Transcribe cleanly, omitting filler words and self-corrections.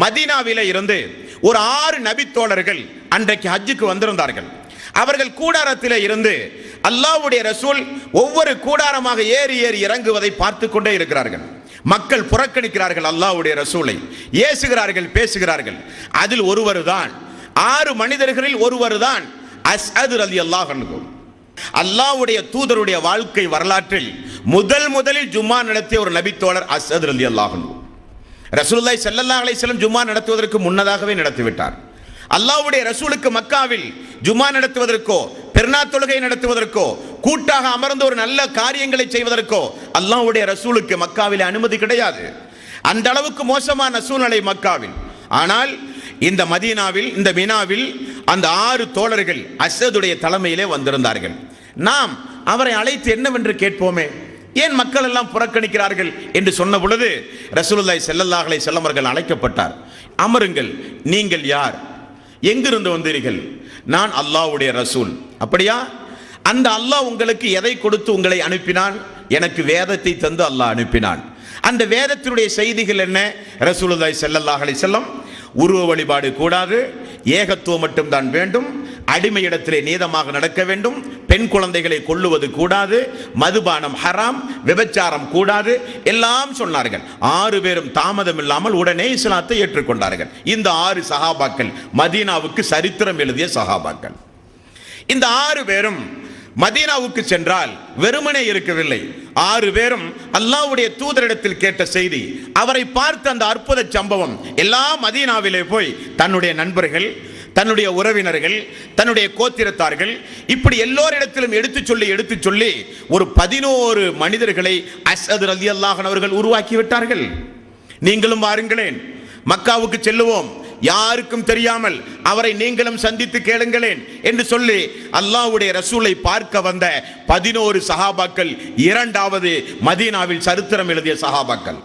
மதீனாவிலே இருந்து ஒரு 6 நபித்தோழர்கள் அன்றைக்கு ஹஜ்ஜுக்கு வந்திருந்தார்கள். அவர்கள் கூடாரத்திலே இருந்து அல்லாஹ்வுடைய ரசூல் ஒவ்வொரு கூடாரமாக ஏறி ஏறி இறங்குவதை பார்த்து கொண்டே இருக்கிறார்கள். மக்கள் புறக்கணிக்கிறார்கள், அல்லாஹ்வுடைய ரசூலை ஏசுகிறார்கள், பேசுகிறார்கள். அதில் ஒருவர் தான், 6 மனிதர்களில் ஒருவர் தான் அஸ்அத் ரலியல்லாஹு அன்ஹு. அல்லாஹ்வுடைய தூதருடைய வாழ்க்கை வரலாற்றில் முதலில் ஜும்மா நடத்திய ஒரு நபித்தோழர் அஸ்அத் ரலியல்லாஹு அன்ஹு. ரசூலுல்லாஹி ஸல்லல்லாஹு அலைஹி வஸல்லம் ஜும்மா நடத்துவதற்கு முன்னதாகவே நடத்திவிட்டார். அல்லாஹ்வுடைய ரசூலுக்கு மக்காவில் ஜும்மா நடத்துவதற்கோ பெருநாள் தொழுகை நடத்துவதற்கோ கூட்டாக அமர்ந்து ஒரு நல்ல காரியங்களை செய்வதற்கோ அல்லாஹ்வுடைய ரசூலுக்கு மக்காவில் அனுமதி கிடையாது. அந்த அளவுக்கு மோசமான சூழ்நிலை மக்காவில். ஆனால் இந்த மதீனாவில், இந்த மினாவில் அந்த 6 தோழர்கள் அஸ்அதுடைய தலைமையிலே வந்திருந்தார்கள். நாம் அவரை அழைத்து என்னவென்று கேட்போமே, ஏன் மக்கள் எல்லாம் புறக்கணிக்கிறார்கள் என்று சொன்ன பொழுது ரசூலுல்லாஹி ஸல்லல்லாஹு அலைஹி வஸல்லம் அவர்கள் அழைக்கப்பட்டார். அமருங்கள், நீங்கள் யார், எங்கிருந்து வந்தீர்கள்? நான் அல்லாஹ்வுடைய ரசூல். அப்படியா? அந்த அல்லாஹ் உங்களுக்கு எதை கொடுத்து உங்களை அனுப்பினான்? எனக்கு வேதத்தை தந்து அல்லாஹ் அனுப்பினான். அந்த வேதத்தினுடைய செய்திகள் என்ன? ரசூலுல்லாஹி ஸல்லல்லாஹு அலைஹி வஸல்லம் உருவ வழிபாடு கூடாது, ஏகத்துவம் மட்டும்தான் வேண்டும், அடிமையிடத்திலே நீதமாக நடக்க வேண்டும், பெண் குழந்தைகளை கொல்லுவது கூடாது, மதுபானம் ஹராம், விபச்சாரம் கூடாது, எல்லாம் சொன்னார்கள். 6 பேரும் தாமதம் இல்லாமல் உடனே இஸ்லாத்தை ஏற்றுக்கொண்டார்கள். இந்த 6 சஹாபாக்கள் மதீனாவுக்கு சரித்திரம் எழுதிய சஹாபாக்கள். இந்த 6 பேரும் மதீனாவுக்கு சென்றால் வெறுமனே இருக்கவில்லை. 6 பேரும் அல்லாஹ்வுடைய தூதரிடத்தில் கேட்ட செய்தி, அவரை பார்த்த அந்த அற்புத சம்பவம் எல்லா மதீனாவிலே போய் தன்னுடைய நண்பர்கள், தன்னுடைய உறவினர்கள், தன்னுடைய கோத்திரத்தார்கள், இப்படி எல்லோரிடத்திலும் எடுத்து சொல்லி ஒரு 11 மனிதர்களை அஸ்அத் ரலியல்லாஹு அன்ஹு அவர்கள் உருவாக்கி விட்டார்கள். நீங்களும் வாருங்களேன், மக்காவுக்கு செல்லுவோம், யாருக்கும் தெரியாமல் அவரை நீங்களும் சந்தித்து கேளுங்களேன் என்று சொல்லி அல்லாஹ்வுடைய ரசூலை பார்க்க வந்த 11 சஹாபாக்கள் 2வது மதீனாவில் சரித்திரம் எழுதிய சஹாபாக்கள்.